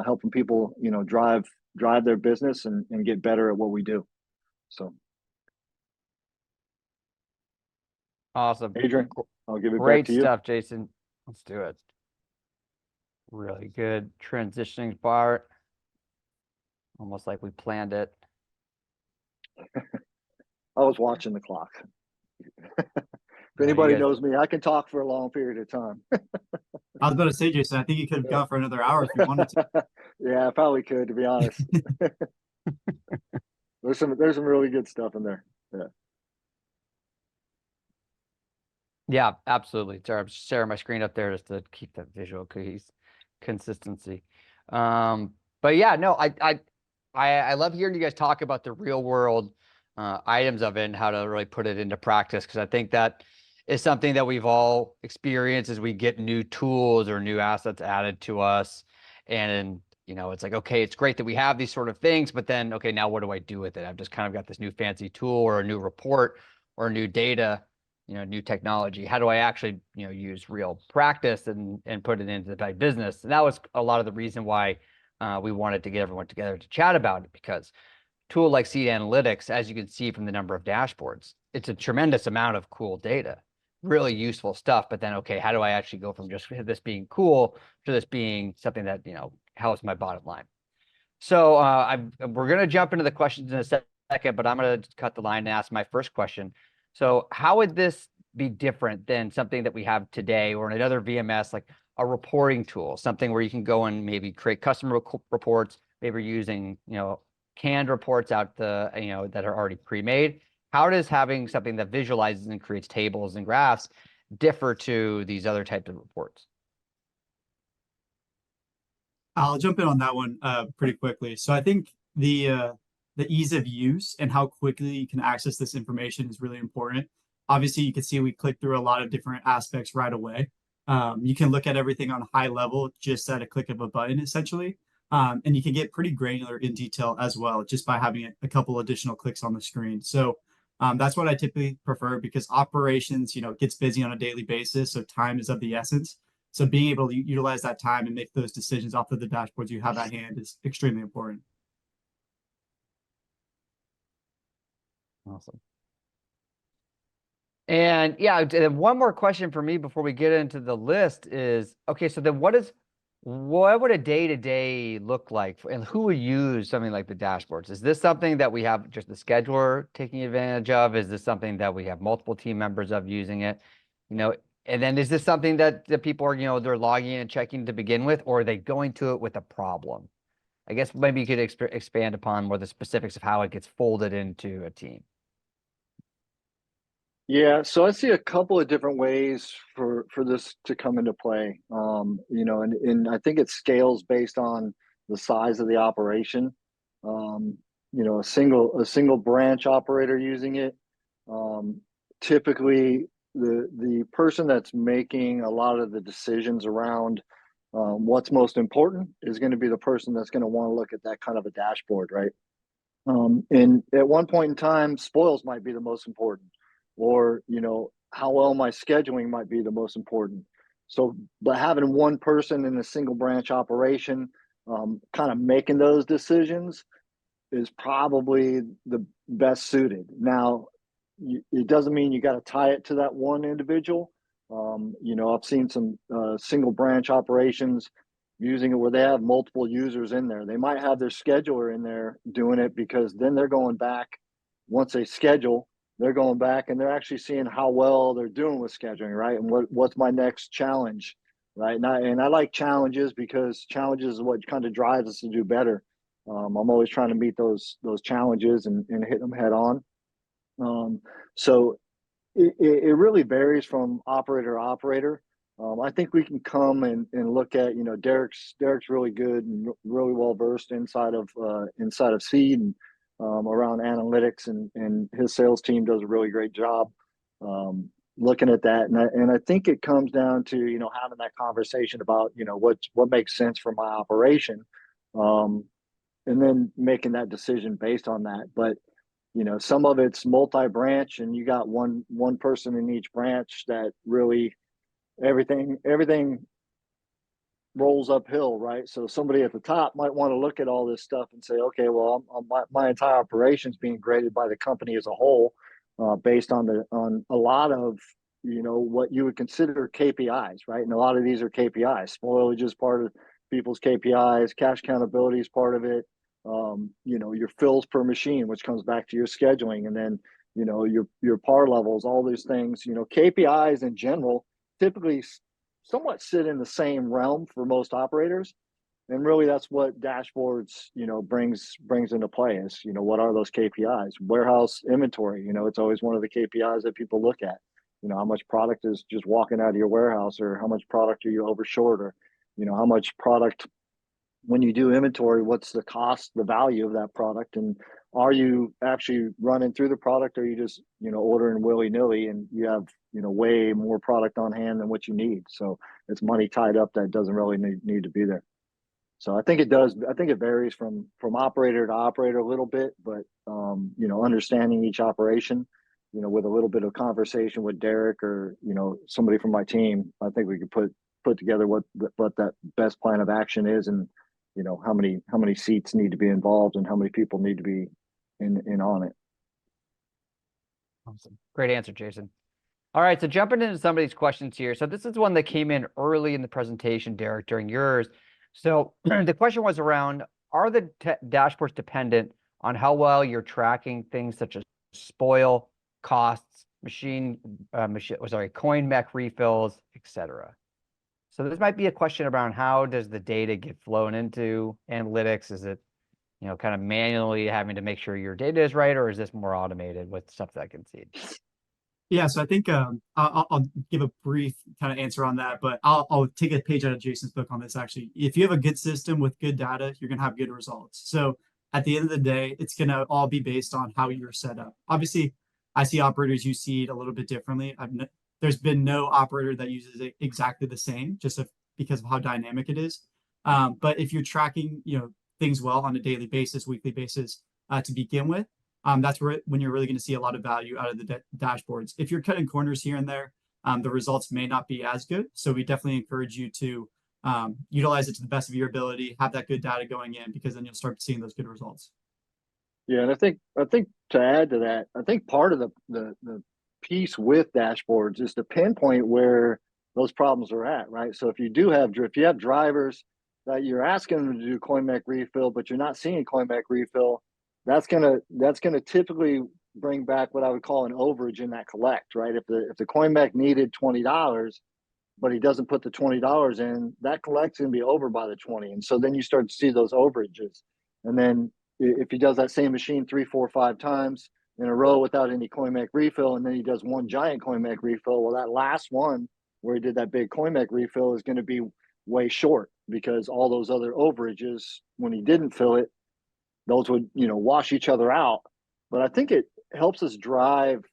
helping people, drive their business and get better at what we do. So, Awesome. Adrian, I'll give it Great back to you. stuff, Jason. Let's do it. Really good transitioning part. Almost like we planned it. I was watching the clock. If No, you anybody guys- knows me, I can talk for a long period of time. I was about to say, Jason, I think you could have gone for another hour if you wanted to. Yeah, I probably could, to be honest. There's some really good stuff in there. Yeah. Yeah, absolutely. Sorry, I'm sharing my screen up there just to keep that visual consistency. But yeah, no, I love hearing you guys talk about the real world items of it and how to really put it into practice, because I think that is something that we've all experienced as we get new tools or new assets added to us. And it's like, okay, it's great that we have these sort of things, but then, okay, now what do I do with it? I've just kind of got this new fancy tool or a new report or new data, new technology. How do I actually, use real practice and put it into my business? And that was a lot of the reason why we wanted to get everyone together to chat about it, because a tool like Seed Analytics, as you can see from the number of dashboards, it's a tremendous amount of cool data. really useful stuff. But then, okay, how do I actually go from just this being cool to this being something that, helps my bottom line? So we're going to jump into the questions in a second, but I'm going to cut the line and ask my first question. So how would this be different than something that we have today or another VMS, like a reporting tool, something where you can go and maybe create customer reports, maybe using, canned reports out that are already pre-made? How does having something that visualizes and creates tables and graphs differ to these other types of reports? I'll jump in on that one pretty quickly. So I think the ease of use and how quickly you can access this information is really important. Obviously, you can see we click through a lot of different aspects right away. You can look at everything on a high level just at a click of a button, essentially. And you can get pretty granular in detail as well, just by having a couple additional clicks on the screen. So that's what I typically prefer, because operations, gets busy on a daily basis. So time is of the essence. So being able to utilize that time and make those decisions off of the dashboards you have at hand is extremely important. Awesome. And yeah, one more question for me before we get into the list is, okay, so then what would a day-to-day look like and who would use something like the dashboards? Is this something that we have just the scheduler taking advantage of? Is this something that we have multiple team members of using it? And then is this something that the people are, they're logging in and checking to begin with, or are they going to it with a problem? I guess maybe you could expand upon more the specifics of how it gets folded into a team. Yeah, so I see a couple of different ways for this to come into play. And I think it scales based on the size of the operation. A single branch operator using it. Typically, the person that's making a lot of the decisions around what's most important is going to be the person that's going to want to look at that kind of a dashboard, right? And at one point in time, spoils might be the most important, or how well my scheduling might be the most important. So, but having one person in a single branch operation, kind of making those decisions, is probably the best suited. Now, it doesn't mean you got to tie it to that one individual. I've seen some single branch operations using it where they have multiple users in there. They might have their scheduler in there doing it, because then they're going back, once they schedule, they're going back and they're actually seeing how well they're doing with scheduling, right? And what's my next challenge, right? And I like challenges, because challenges is what kind of drives us to do better. I'm always trying to meet those challenges and hit them head on. So it really varies from operator to operator. I think we can come and look at, Derek's really good and really well versed inside of Seed and around analytics, and his sales team does a really great job looking at that. And I think it comes down to, having that conversation about, what makes sense for my operation, and then making that decision based on that. But some of it's multi-branch, and you got one person in each branch that really everything rolls uphill, right? So somebody at the top might want to look at all this stuff and say, okay, well, my entire operation's being graded by the company as a whole, based on a lot of what you would consider KPIs, right? And a lot of these are KPIs. Spoilage is part of people's KPIs. Cash accountability is part of it. Your fills per machine, which comes back to your scheduling, and then your par levels, all these things. KPIs in general typically somewhat sit in the same realm for most operators, and really that's what dashboards brings into play is what are those KPIs. Warehouse inventory, it's always one of the KPIs that people look at. How much product is just walking out of your warehouse, or how much product are you over short, or how much product, when you do inventory, what's the cost, the value of that product, and are you actually running through the product, or are you just ordering willy-nilly and you have way more product on hand than what you need? So it's money tied up that doesn't really need to be there. So I think it varies from operator to operator a little bit, but understanding each operation, with a little bit of conversation with Derek or somebody from my team, I think we could put together what that best plan of action is, and how many seats need to be involved and how many people need to be in on it. Awesome. Great answer, Jason. All right, so jumping into some of these questions here. So this is one that came in early in the presentation, Derek, during yours. So the question was around, are the dashboards dependent on how well you're tracking things such as spoil, costs, coin mech refills, etc. So this might be a question around how does the data get flown into analytics? Is it, kind of manually having to make sure your data is right, or is this more automated with stuff that I can see? Yeah, so I think I'll give a brief kind of answer on that, but I'll take a page out of Jason's book on this actually. If you have a good system with good data, you're gonna have good results. So at the end of the day, it's gonna all be based on how you're set up. Obviously, I see operators use seed a little bit differently. There's been no operator that uses it exactly the same, because of how dynamic it is. But if you're tracking, things well on a daily basis, weekly basis, to begin with, that's when you're really going to see a lot of value out of the dashboards. If you're cutting corners here and there, the results may not be as good. So we definitely encourage you to utilize it to the best of your ability, have that good data going in, because then you'll start seeing those good results. Yeah, and I think to add to that, I think part of the piece with dashboards is to pinpoint where those problems are at, right? So if you have drivers that you're asking them to do coin mech refill, but you're not seeing coin mech refill, that's gonna typically bring back what I would call an overage in that collect, right? If the coin mech needed $20, but he doesn't put the $20 in, that collect's gonna be over by the 20. And so then you start to see those overages. And then if he does that same machine 3, 4, 5 times in a row without any coin mech refill, and then he does one giant coin mech refill, well, that last one where he did that big coin mech refill is going to be way short, because all those other overages, when he didn't fill it, those would, wash each other out. But I think it helps us drive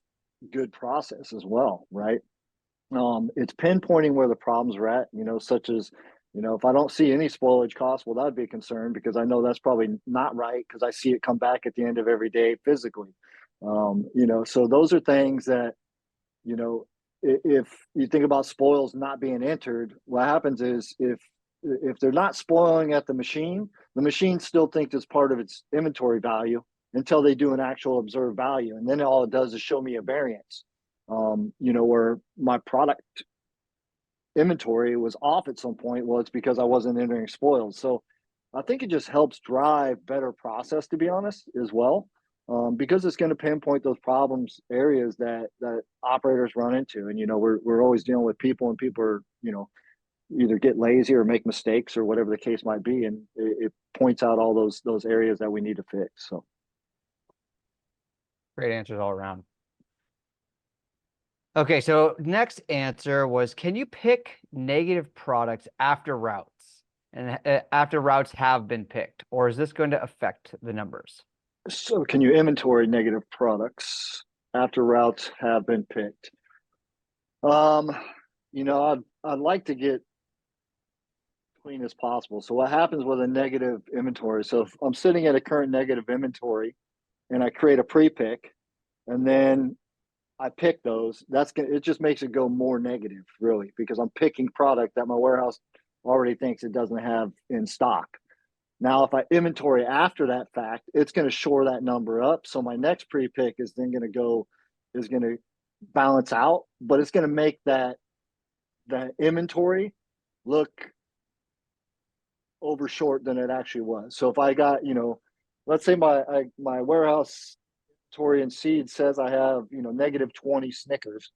good process as well, right? It's pinpointing where the problems are at, such as, if I don't see any spoilage costs, well, that'd be a concern, because I know that's probably not right, because I see it come back at the end of every day physically. So those are things that, if you think about spoils not being entered, what happens is if they're not spoiling at the machine still thinks it's part of its inventory value until they do an actual observed value. And then all it does is show me a variance, where my product inventory was off at some point. Well, it's because I wasn't entering spoils. So I think it just helps drive better process, to be honest, as well, because it's going to pinpoint those problems areas that operators run into. And we're always dealing with people, and people are either get lazy or make mistakes or whatever the case might be, and it points out all those areas that we need to fix. So Great answers all around. Okay, so next answer was, can you pick negative products after routes and after routes have been picked, or is this going to affect the numbers? So can you inventory negative products after routes have been picked? I'd like to get clean as possible. So what happens with a negative inventory? So if I'm sitting at a current negative inventory and I create a pre-pick and then I pick those, it just makes it go more negative, really, because I'm picking product that my warehouse already thinks it doesn't have in stock. Now, if I inventory after that fact, it's going to shore that number up. So my next pre-pick is then going to balance out, but it's going to make that inventory look over short than it actually was. So if I got, let's say my warehouse inventory and seed says I have, negative 20 Snickers,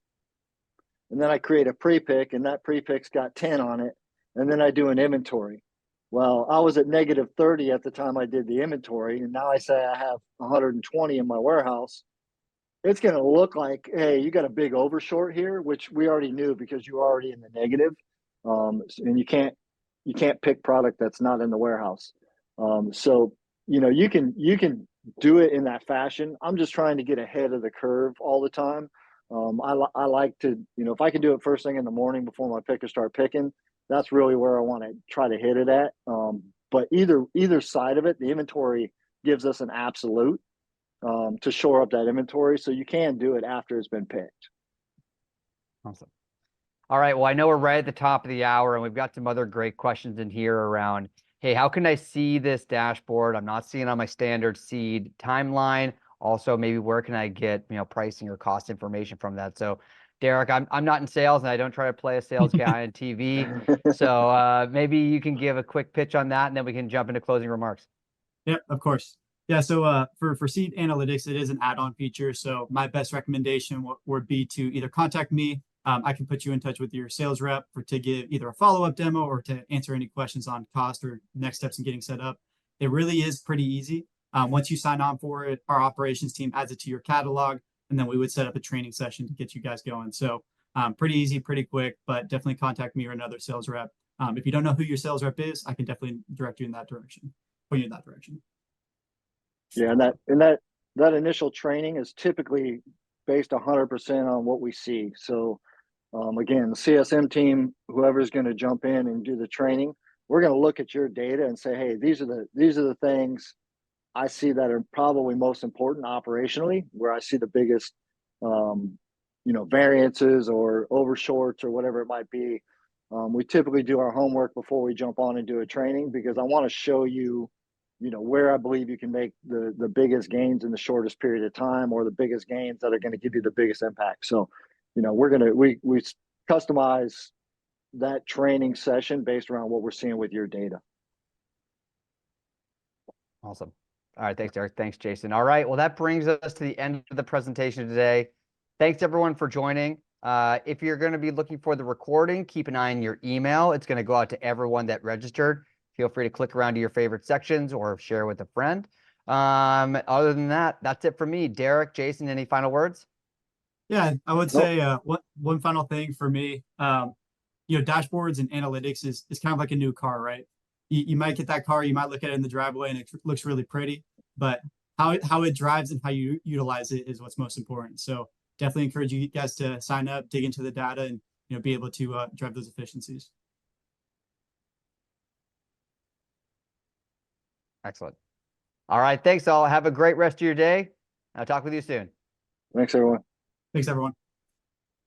and then I create a pre-pick, and that pre-pick's got 10 on it, and then I do an inventory. Well, I was at negative 30 at the time I did the inventory, and now I say I have 120 in my warehouse. It's going to look like, hey, you got a big overshort here, which we already knew because you were already in the negative. And you can't pick product that's not in the warehouse. So you can do it in that fashion. I'm just trying to get ahead of the curve all the time. I like to, if I can do it first thing in the morning before my pickers start picking, that's really where I want to try to hit it at. But either side of it, the inventory gives us an absolute to shore up that inventory. So you can do it after it's been picked. Awesome. All right. Well, I know we're right at the top of the hour, and we've got some other great questions in here around, hey, how can I see this dashboard? I'm not seeing on my standard seed timeline. Also, maybe where can I get, pricing or cost information from that? So Derek, I'm not in sales and I don't try to play a sales guy on TV. So maybe you can give a quick pitch on that and then we can jump into closing remarks. Yep, of course. Yeah, so for Seed Analytics, it is an add-on feature. So my best recommendation would be to either contact me. I can put you in touch with your sales rep to give either a follow-up demo or to answer any questions on cost or next steps in getting set up. It really is pretty easy. Once you sign on for it, our operations team adds it to your catalog, and then we would set up a training session to get you guys going. So pretty easy, pretty quick, but definitely contact me or another sales rep. If you don't know who your sales rep is, I can definitely direct you in that direction, point you in that direction. Yeah, and that initial training is typically based 100% on what we see. So again, the CSM team, whoever's going to jump in and do the training, we're going to look at your data and say, hey, these are the things I see that are probably most important operationally, where I see the biggest variances or overshorts or whatever it might be. We typically do our homework before we jump on and do a training, because I want to show you, where I believe you can make the biggest gains in the shortest period of time, or the biggest gains that are going to give you the biggest impact. So, we customize that training session based around what we're seeing with your data. Awesome. All right. Thanks, Derek. Thanks, Jason. All right. Well, that brings us to the end of the presentation today. Thanks, everyone, for joining. If you're going to be looking for the recording, keep an eye on your email. It's going to go out to everyone that registered. Feel free to click around to your favorite sections or share with a friend. Other than that, that's it for me. Derek, Jason, any final words? Yeah, I would say one final thing for me, dashboards and analytics is kind of like a new car, right? You might get that car, you might look at it in the driveway and it looks really pretty, but how it drives and how you utilize it is what's most important. So definitely encourage you guys to sign up, dig into the data, and be able to drive those efficiencies. Excellent. All right. Thanks, all. Have a great rest of your day. I'll talk with you soon. Thanks, everyone. Thanks, everyone.